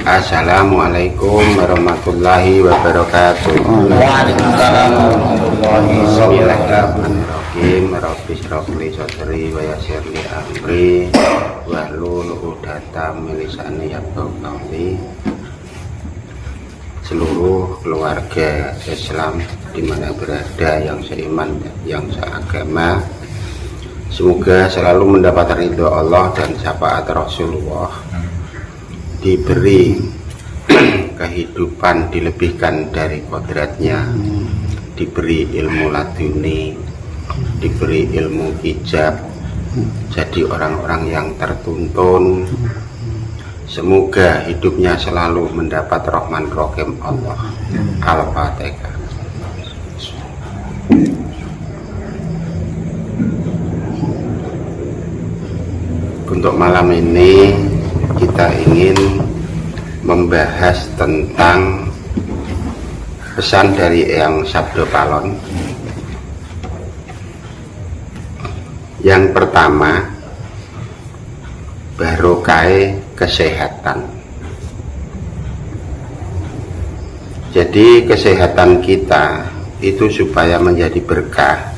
Assalamualaikum warahmatullahi wabarakatuh. Waalaikumsalam warahmatullahi wabarakatuh. Bismillahirrahmanirrahim. Rabbi shrah li sadri wa yassir li amri wahlul 'uqdatam min lisani yafqahu qawli. Seluruh keluarga Islam di mana berada, yang seiman, yang seagama, semoga selalu mendapat ridho Allah dan syafaat Rasulullah, diberi kehidupan dilebihkan dari kodratnya, diberi ilmu laduni, diberi ilmu hijab, jadi orang-orang yang tertuntun. Semoga hidupnya selalu mendapat rahman rahim Allah. Al-Fatihah. Untuk malam ini kita ingin membahas tentang pesan dari Eyang Sabdo Palon. Yang pertama, barokah kesehatan. Jadi kesehatan kita itu supaya menjadi berkah.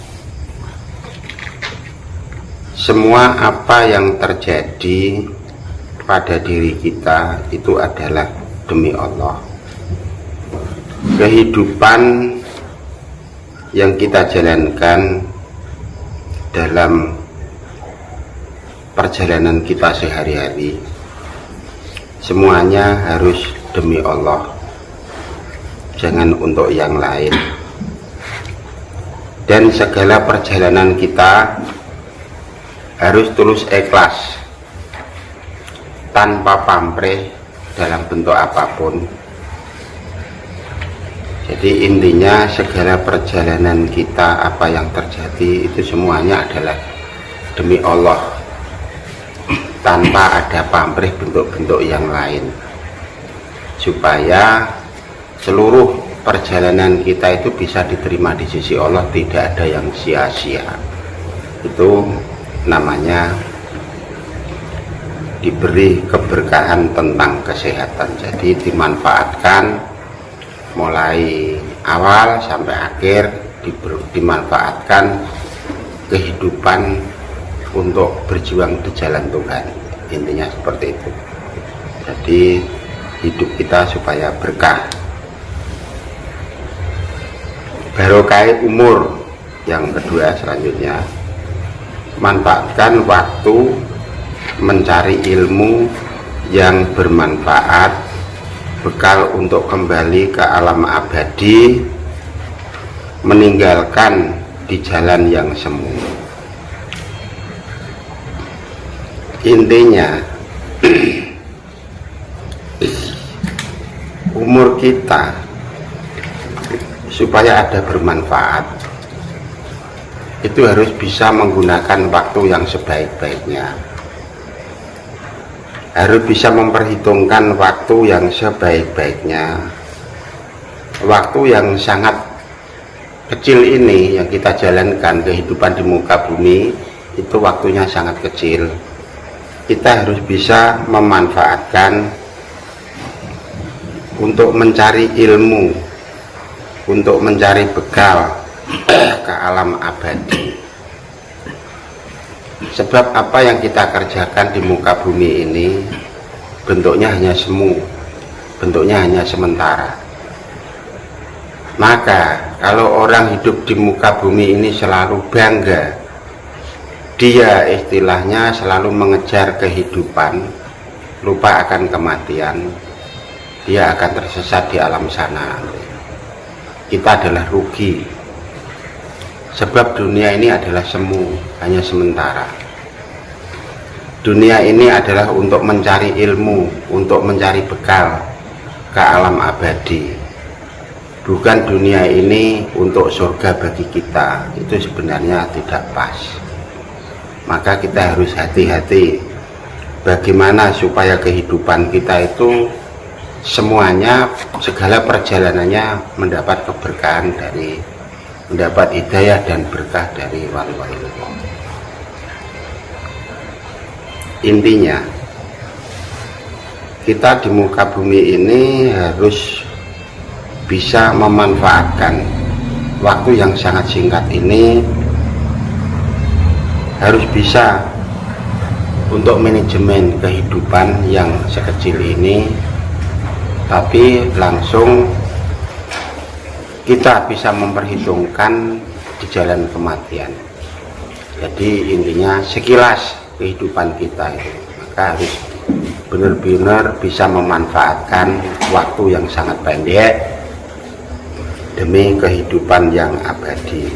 Semua apa yang terjadi pada diri kita itu adalah demi Allah. Kehidupan yang kita jalankan dalam perjalanan kita sehari-hari, semuanya harus demi Allah, jangan untuk yang lain. Dan segala perjalanan kita harus tulus ikhlas, tanpa pamrih dalam bentuk apapun. Jadi intinya segala perjalanan kita, apa yang terjadi itu semuanya adalah demi Allah, tanpa ada pamrih bentuk-bentuk yang lain, supaya seluruh perjalanan kita itu bisa diterima di sisi Allah, tidak ada yang sia-sia. Itu namanya diberi keberkahan tentang kesehatan. Jadi dimanfaatkan mulai awal sampai akhir, dimanfaatkan kehidupan untuk berjuang di jalan Tuhan. Intinya seperti itu. Jadi hidup kita supaya berkah. Barokah umur. Yang kedua selanjutnya, manfaatkan waktu mencari ilmu yang bermanfaat, bekal untuk kembali ke alam abadi, meninggalkan di jalan yang semu. Intinya umur kita supaya ada bermanfaat, itu harus bisa menggunakan waktu yang sebaik-baiknya, harus bisa memperhitungkan waktu yang sebaik-baiknya. Waktu yang sangat kecil ini yang kita jalankan, kehidupan di muka bumi itu waktunya sangat kecil. Kita harus bisa memanfaatkan untuk mencari ilmu, untuk mencari bekal ke alam abadi. Sebab apa yang kita kerjakan di muka bumi ini bentuknya hanya semu, bentuknya hanya sementara. Maka kalau orang hidup di muka bumi ini selalu bangga, dia istilahnya selalu mengejar kehidupan, lupa akan kematian, dia akan tersesat di alam sana. Kita adalah rugi, sebab dunia ini adalah semu, hanya sementara. Dunia ini adalah untuk mencari ilmu, untuk mencari bekal ke alam abadi. Bukan dunia ini untuk surga bagi kita, itu sebenarnya tidak pas. Maka kita harus hati-hati bagaimana supaya kehidupan kita itu semuanya, segala perjalanannya mendapat keberkahan dari, mendapat hidayah dan berkah dari wali-wali Allah. Intinya kita di muka bumi ini harus bisa memanfaatkan waktu yang sangat singkat ini, harus bisa untuk manajemen kehidupan yang sekecil ini, tapi langsung kita bisa memperhitungkan di jalan kematian. Jadi intinya sekilas kehidupan kita itu, maka harus benar-benar bisa memanfaatkan waktu yang sangat pendek demi kehidupan yang abadi.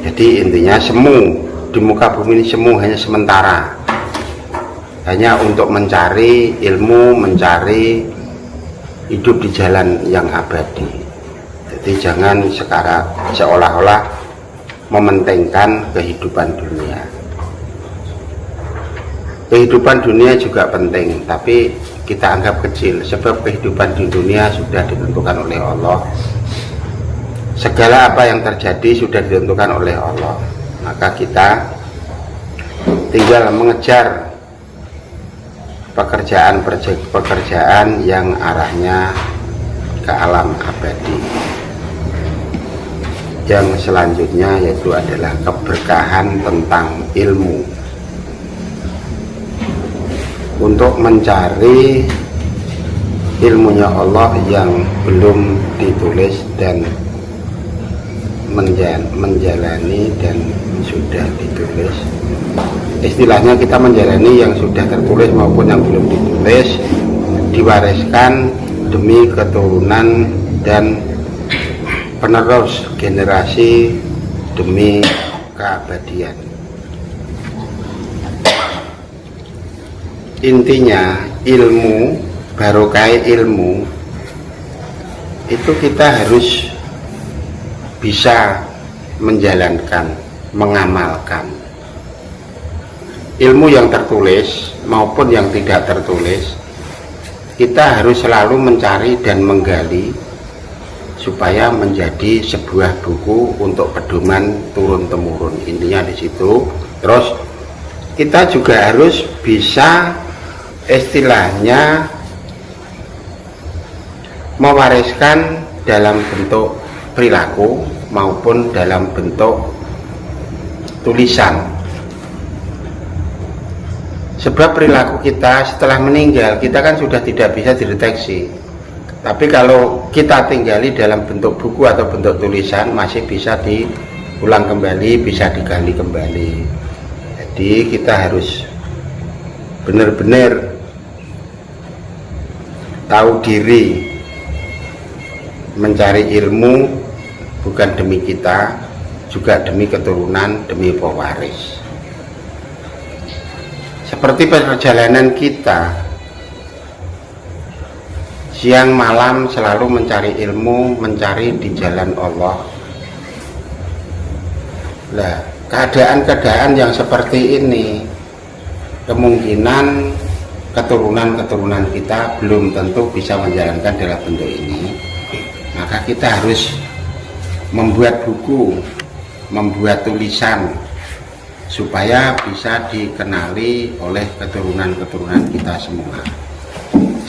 Jadi intinya semu di muka bumi ini semu hanya sementara, hanya untuk mencari ilmu, mencari hidup di jalan yang abadi. Jadi jangan sekarang seolah-olah mementingkan kehidupan dunia. Kehidupan dunia juga penting, tapi kita anggap kecil, sebab kehidupan di dunia sudah ditentukan oleh Allah. Segala apa yang terjadi sudah ditentukan oleh Allah, maka kita tinggal mengejar pekerjaan yang arahnya ke alam abadi. Yang selanjutnya yaitu adalah keberkahan tentang ilmu. Untuk mencari ilmunya Allah yang belum ditulis dan menjalani dan sudah ditulis. Istilahnya kita menjalani yang sudah tertulis maupun yang belum ditulis, diwariskan demi keturunan dan penerus generasi demi keabadian. Intinya ilmu, barokah ilmu itu kita harus bisa menjalankan, mengamalkan. Ilmu yang tertulis maupun yang tidak tertulis, kita harus selalu mencari dan menggali supaya menjadi sebuah buku untuk pedoman turun-temurun. Intinya di situ. Terus kita juga harus bisa istilahnya mewariskan dalam bentuk perilaku maupun dalam bentuk tulisan. Sebab perilaku kita setelah meninggal kita kan sudah tidak bisa dideteksi, tapi kalau kita tinggali dalam bentuk buku atau bentuk tulisan masih bisa diulang kembali, bisa digali kembali. Jadi kita harus benar-benar tahu diri, mencari ilmu bukan demi kita, juga demi keturunan, demi pewaris. Seperti perjalanan kita, siang malam selalu mencari ilmu, mencari di jalan Allah. Nah, keadaan-keadaan yang seperti ini, kemungkinan keturunan-keturunan kita belum tentu bisa menjalankan dalam bentuk ini. Maka kita harus membuat buku, membuat tulisan supaya bisa dikenali oleh keturunan-keturunan kita semua.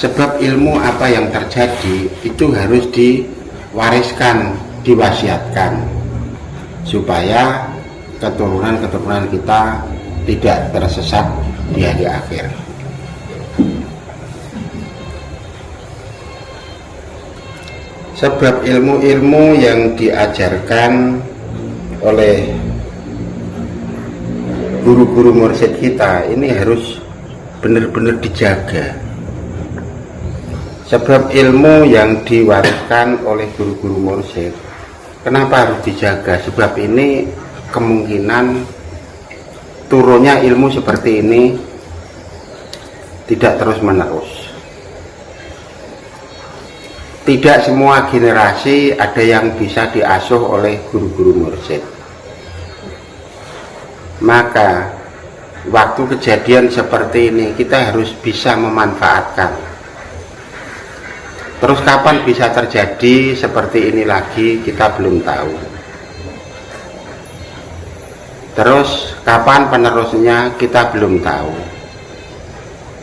Sebab ilmu apa yang terjadi itu harus diwariskan, diwasiatkan supaya keturunan-keturunan kita tidak tersesat di hari akhir. Sebab ilmu-ilmu yang diajarkan oleh guru-guru mursyid kita ini harus benar-benar dijaga. Sebab ilmu yang diwariskan oleh guru-guru mursyid, kenapa harus dijaga? Sebab ini kemungkinan turunnya ilmu seperti ini tidak terus-menerus. Tidak semua generasi ada yang bisa diasuh oleh guru-guru mursyid. Maka waktu kejadian seperti ini kita harus bisa memanfaatkan. Terus kapan bisa terjadi seperti ini lagi kita belum tahu. Terus kapan penerusnya kita belum tahu.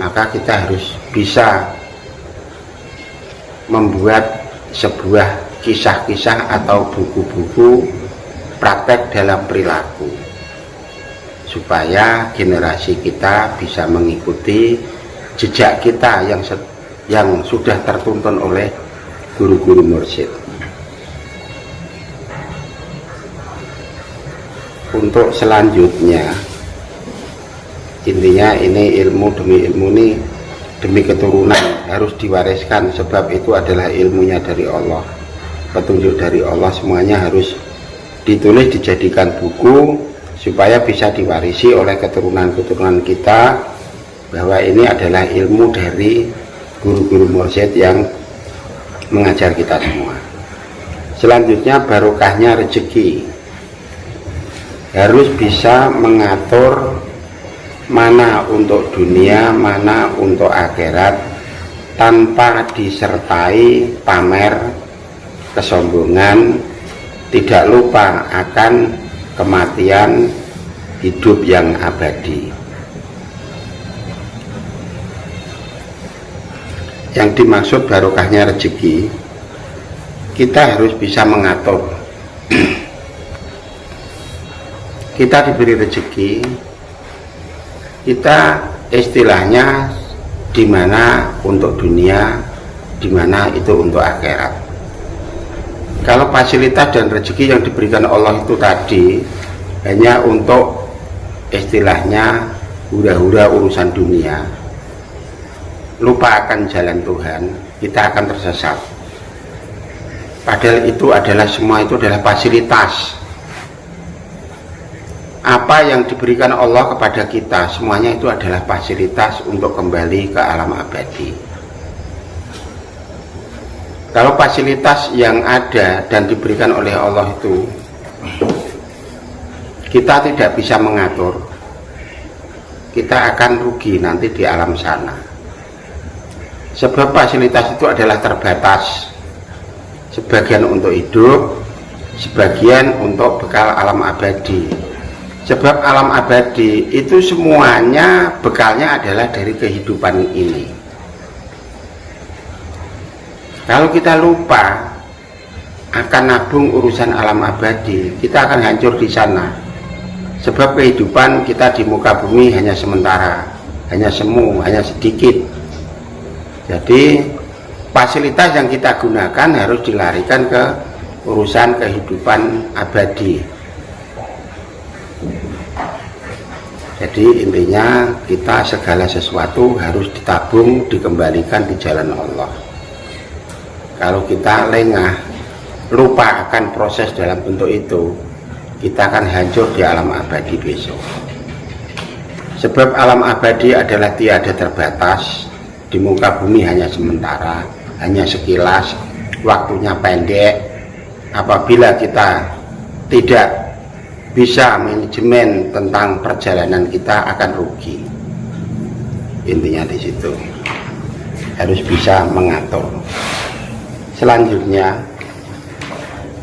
Maka kita harus bisa membuat sebuah kisah-kisah atau buku-buku praktek dalam perilaku, supaya generasi kita bisa mengikuti jejak kita yang sudah tertuntun oleh guru-guru mursyid. Untuk selanjutnya, intinya ini ilmu demi ilmu ini demi keturunan harus diwariskan, sebab itu adalah ilmunya dari Allah, petunjuk dari Allah, semuanya harus ditulis, dijadikan buku supaya bisa diwarisi oleh keturunan-keturunan kita, bahwa ini adalah ilmu dari guru-guru mursyid yang mengajar kita semua. Selanjutnya, barokahnya rezeki. Harus bisa mengatur mana untuk dunia, mana untuk akhirat, tanpa disertai pamer, kesombongan, tidak lupa akan kematian, hidup yang abadi. Yang dimaksud barokahnya rezeki, kita harus bisa mengatur. Kita diberi rezeki, kita istilahnya di mana untuk dunia, di mana itu untuk akhirat. Kalau fasilitas dan rezeki yang diberikan Allah itu tadi hanya untuk istilahnya hura-hura urusan dunia, lupa akan jalan Tuhan, kita akan tersesat. Padahal itu adalah, semua itu adalah fasilitas. Apa yang diberikan Allah kepada kita, semuanya itu adalah fasilitas untuk kembali ke alam abadi. Kalau fasilitas yang ada dan diberikan oleh Allah itu kita tidak bisa mengatur, kita akan rugi nanti di alam sana. Sebab fasilitas itu adalah terbatas, sebagian untuk hidup, sebagian untuk bekal alam abadi. Sebab alam abadi itu semuanya bekalnya adalah dari kehidupan ini. Kalau kita lupa akan nabung urusan alam abadi, kita akan hancur di sana. Sebab kehidupan kita di muka bumi hanya sementara, hanya semu, hanya sedikit. Jadi fasilitas yang kita gunakan harus dilarikan ke urusan kehidupan abadi. Jadi intinya kita segala sesuatu harus ditabung, dikembalikan di jalan Allah. Kalau kita lengah, lupa akan proses dalam bentuk itu, kita akan hancur di alam abadi besok. Sebab alam abadi adalah tiada terbatas, di muka bumi hanya sementara, hanya sekilas, waktunya pendek. Apabila kita tidak bisa manajemen tentang perjalanan, kita akan rugi. Intinya di situ harus bisa mengatur. Selanjutnya,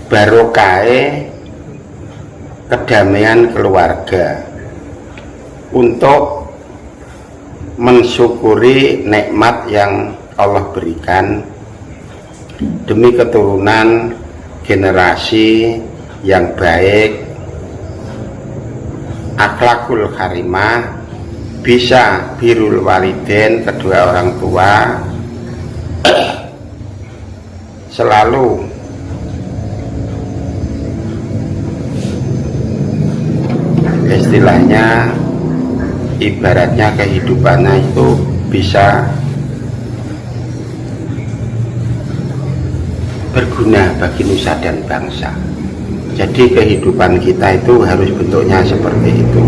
barokah kedamaian keluarga, untuk mensyukuri nikmat yang Allah berikan demi keturunan generasi yang baik, akhlakul karimah, bisa birrul walidain, kedua orang tua, selalu istilahnya ibaratnya kehidupannya itu bisa berguna bagi nusa dan bangsa. Jadi kehidupan kita itu harus bentuknya seperti itu.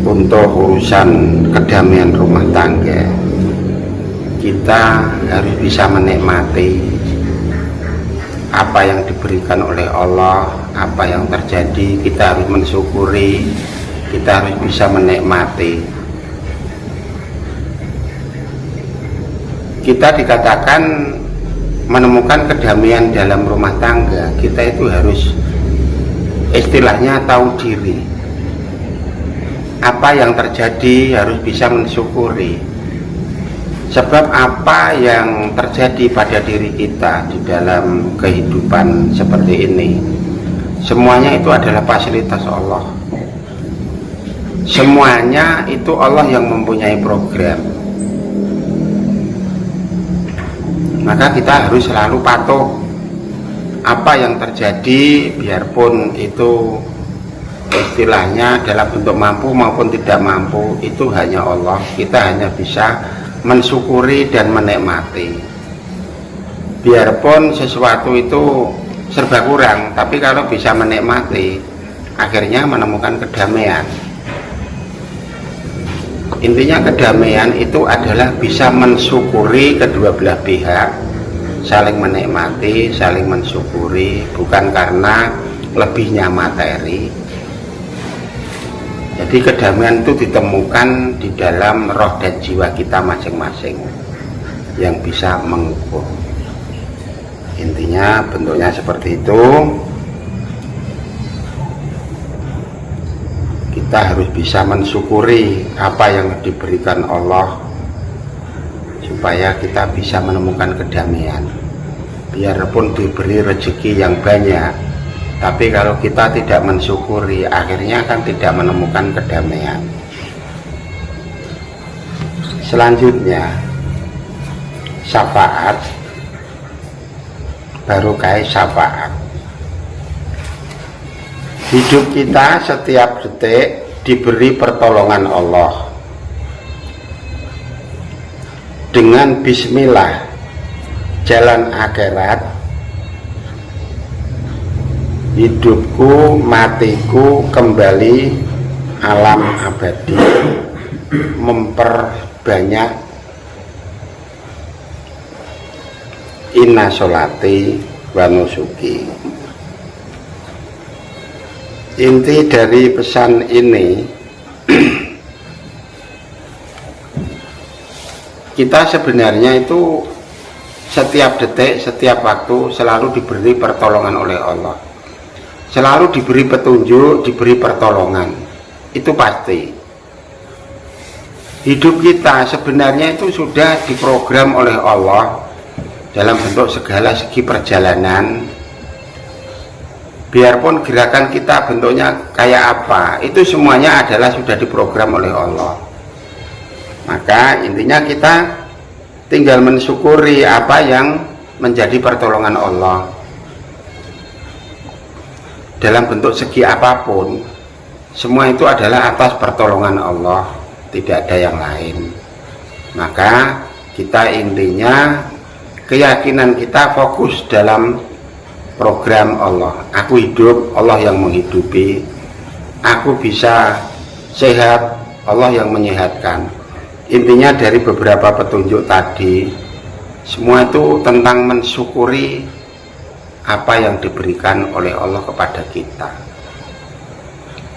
Untuk urusan kedamaian rumah tangga, kita harus bisa menikmati apa yang diberikan oleh Allah, apa yang terjadi, kita harus mensyukuri, kita harus bisa menikmati. Kita dikatakan menemukan kedamaian dalam rumah tangga, kita itu harus istilahnya tahu diri. apa yang terjadi harus bisa mensyukuri. Sebab apa yang terjadi pada diri kita di dalam kehidupan seperti ini, semuanya itu adalah fasilitas Allah. Semuanya itu Allah yang mempunyai program. Maka kita harus selalu patuh. Apa yang terjadi, biarpun itu istilahnya dalam bentuk mampu maupun tidak mampu, itu hanya Allah. Kita hanya bisa mensyukuri dan menikmati. Biarpun sesuatu itu serba kurang, tapi kalau bisa menikmati, akhirnya menemukan kedamaian. Intinya kedamaian itu adalah bisa mensyukuri kedua belah pihak, saling menikmati, saling mensyukuri, bukan karena lebihnya materi. Jadi kedamaian itu ditemukan di dalam roh dan jiwa kita masing-masing yang bisa mengukur. Intinya bentuknya seperti itu. Kita harus bisa mensyukuri apa yang diberikan Allah supaya kita bisa menemukan kedamaian. Biarpun diberi rezeki yang banyak, tapi kalau kita tidak mensyukuri, akhirnya kan tidak menemukan kedamaian. Selanjutnya, syafaat, barokah syafaat. Hidup kita setiap detik diberi pertolongan Allah. Dengan bismillah, jalan akhirat, hidupku, matiku kembali alam abadi, memperbanyak inna sholati wa nusuki. Inti dari pesan ini, kita sebenarnya itu setiap detik, setiap waktu selalu diberi pertolongan oleh Allah. Selalu diberi petunjuk, diberi pertolongan. Itu pasti. Hidup kita sebenarnya itu sudah diprogram oleh Allah dalam bentuk segala segi perjalanan. Biarpun gerakan kita bentuknya kayak apa, itu semuanya adalah sudah diprogram oleh Allah. Maka intinya kita tinggal mensyukuri apa yang menjadi pertolongan Allah dalam bentuk segi apapun. Semua itu adalah atas pertolongan Allah, tidak ada yang lain. Maka kita intinya keyakinan kita fokus dalam program Allah. Aku hidup, Allah yang menghidupi. Aku bisa sehat, Allah yang menyehatkan. Intinya dari beberapa petunjuk tadi, semua itu tentang mensyukuri apa yang diberikan oleh Allah kepada kita.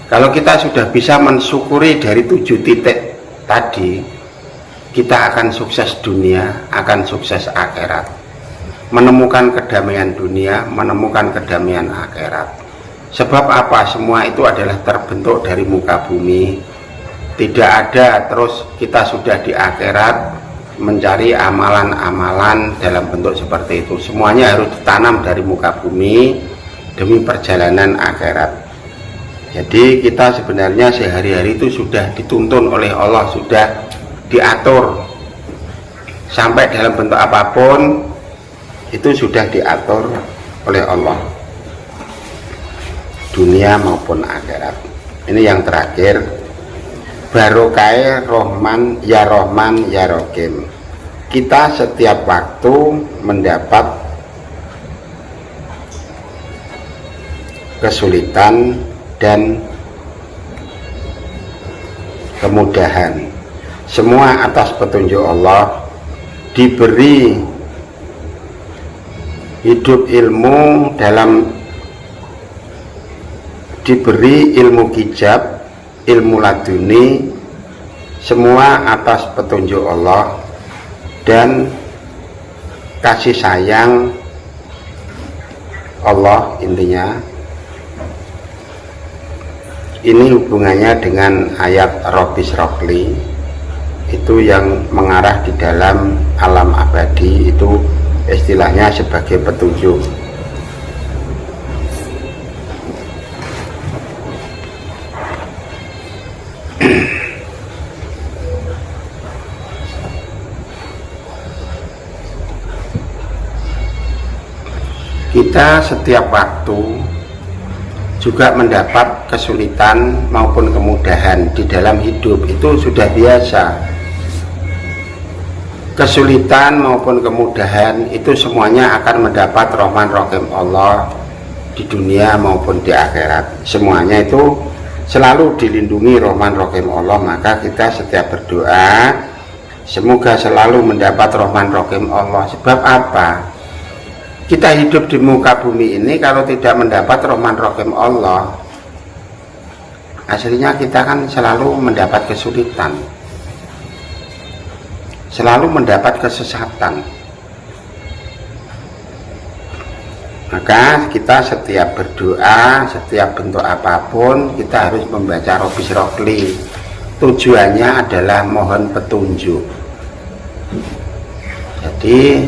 Kalau kita sudah bisa mensyukuri dari 7 titik tadi, kita akan sukses dunia, akan sukses akhirat, menemukan kedamaian dunia, menemukan kedamaian akhirat. Sebab apa? Semua itu adalah terbentuk dari muka bumi. Tidak ada terus kita sudah di akhirat mencari amalan-amalan dalam bentuk seperti itu. Semuanya harus ditanam dari muka bumi demi perjalanan akhirat. Jadi kita sebenarnya sehari-hari itu sudah dituntun oleh Allah, sudah diatur sampai dalam bentuk apapun itu sudah diatur oleh Allah, dunia maupun akhirat. Ini yang terakhir, barokah Rahman ya Rahim. Kita setiap waktu mendapat kesulitan dan kemudahan, semua atas petunjuk Allah. Diberi hidup ilmu dalam, diberi ilmu hijab, ilmu laduni, semua atas petunjuk Allah dan kasih sayang Allah. Intinya ini hubungannya dengan ayat Robis Rokli itu yang mengarah di dalam alam abadi, itu istilahnya sebagai petunjuk. Kita setiap waktu juga mendapat kesulitan maupun kemudahan di dalam hidup, itu sudah biasa. Kesulitan maupun kemudahan itu semuanya akan mendapat rahman rahim Allah di dunia maupun di akhirat. Semuanya itu selalu dilindungi rahman rahim Allah. Maka kita setiap berdoa semoga selalu mendapat rahman rahim Allah. Sebab apa? Kita hidup di muka bumi ini kalau tidak mendapat rahman rahim Allah, aslinya kita kan selalu mendapat kesulitan, selalu mendapat kesesatan. Maka kita setiap berdoa, setiap bentuk apapun, kita harus membaca Robis Rokli. Tujuannya adalah mohon petunjuk. Jadi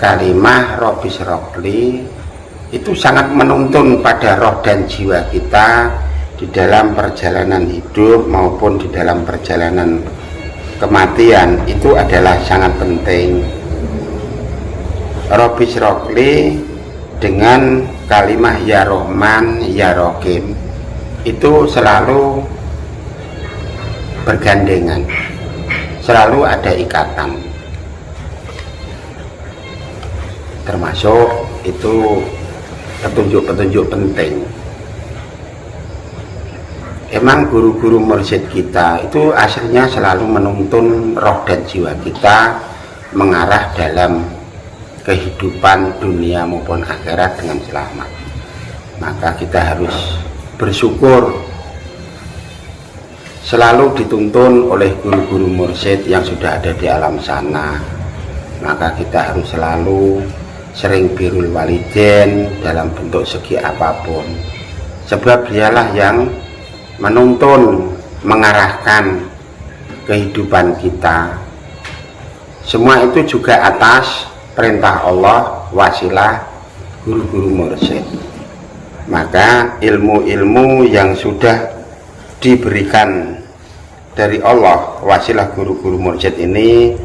kalimah Robis Rokli itu sangat menuntun pada roh dan jiwa kita di dalam perjalanan hidup maupun di dalam perjalanan kematian. Itu adalah sangat penting. Robis Rokli dengan kalimah Ya Rahman Ya Rahim itu selalu bergandengan, selalu ada ikatan. Termasuk itu petunjuk-petunjuk penting. Emang guru-guru mursyid kita itu aslinya selalu menuntun roh dan jiwa kita mengarah dalam kehidupan dunia maupun akhirat dengan selamat. Maka kita harus bersyukur selalu dituntun oleh guru-guru mursyid yang sudah ada di alam sana. Maka kita harus selalu sering birrul walidain dalam bentuk segi apapun, sebab dialah yang menuntun, mengarahkan kehidupan kita. Semua itu juga atas perintah Allah, wasilah guru-guru mursyid. Maka ilmu-ilmu yang sudah diberikan dari Allah, wasilah guru-guru mursyid ini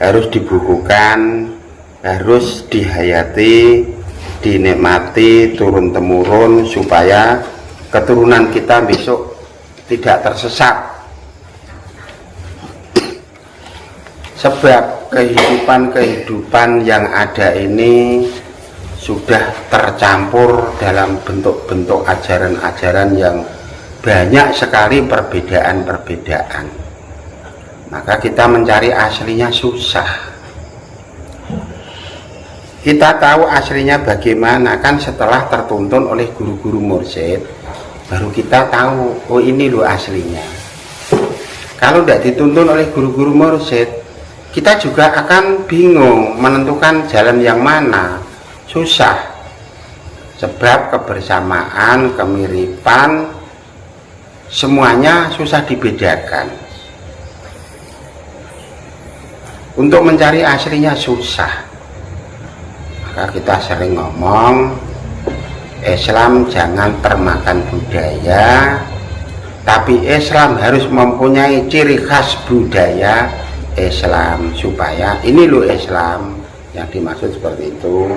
harus dibukukan, harus dihayati, dinikmati turun-temurun, supaya keturunan kita besok tidak tersesat. Sebab kehidupan yang ada ini sudah tercampur dalam bentuk-bentuk ajaran-ajaran yang banyak sekali perbedaan-perbedaan. Maka kita mencari aslinya susah. Kita tahu aslinya bagaimana kan setelah tertuntun oleh guru-guru mursyid, baru kita tahu, oh ini loh aslinya. Kalau tidak dituntun oleh guru-guru mursyid, kita juga akan bingung menentukan jalan yang mana. Susah. Sebab kebersamaan, kemiripan, semuanya susah dibedakan. Untuk mencari aslinya susah. Maka kita sering ngomong, Islam jangan termakan budaya, tapi Islam harus mempunyai ciri khas budaya Islam, supaya ini loh Islam yang dimaksud seperti itu.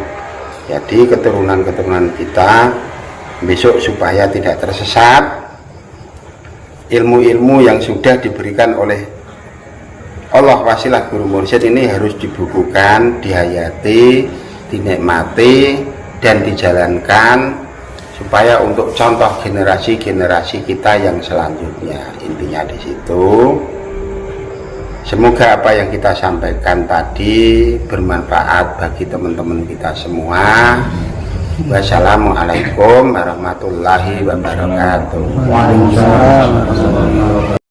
Jadi keturunan-keturunan kita besok supaya tidak tersesat, ilmu-ilmu yang sudah diberikan oleh Allah wasilah guru mursyid ini harus dibukukan, dihayati, dinikmati, dan dijalankan, supaya untuk contoh generasi-generasi kita yang selanjutnya. Intinya di situ. Semoga apa yang kita sampaikan tadi bermanfaat bagi teman-teman kita semua. Wassalamualaikum warahmatullahi wabarakatuh. Waalaikumsalam.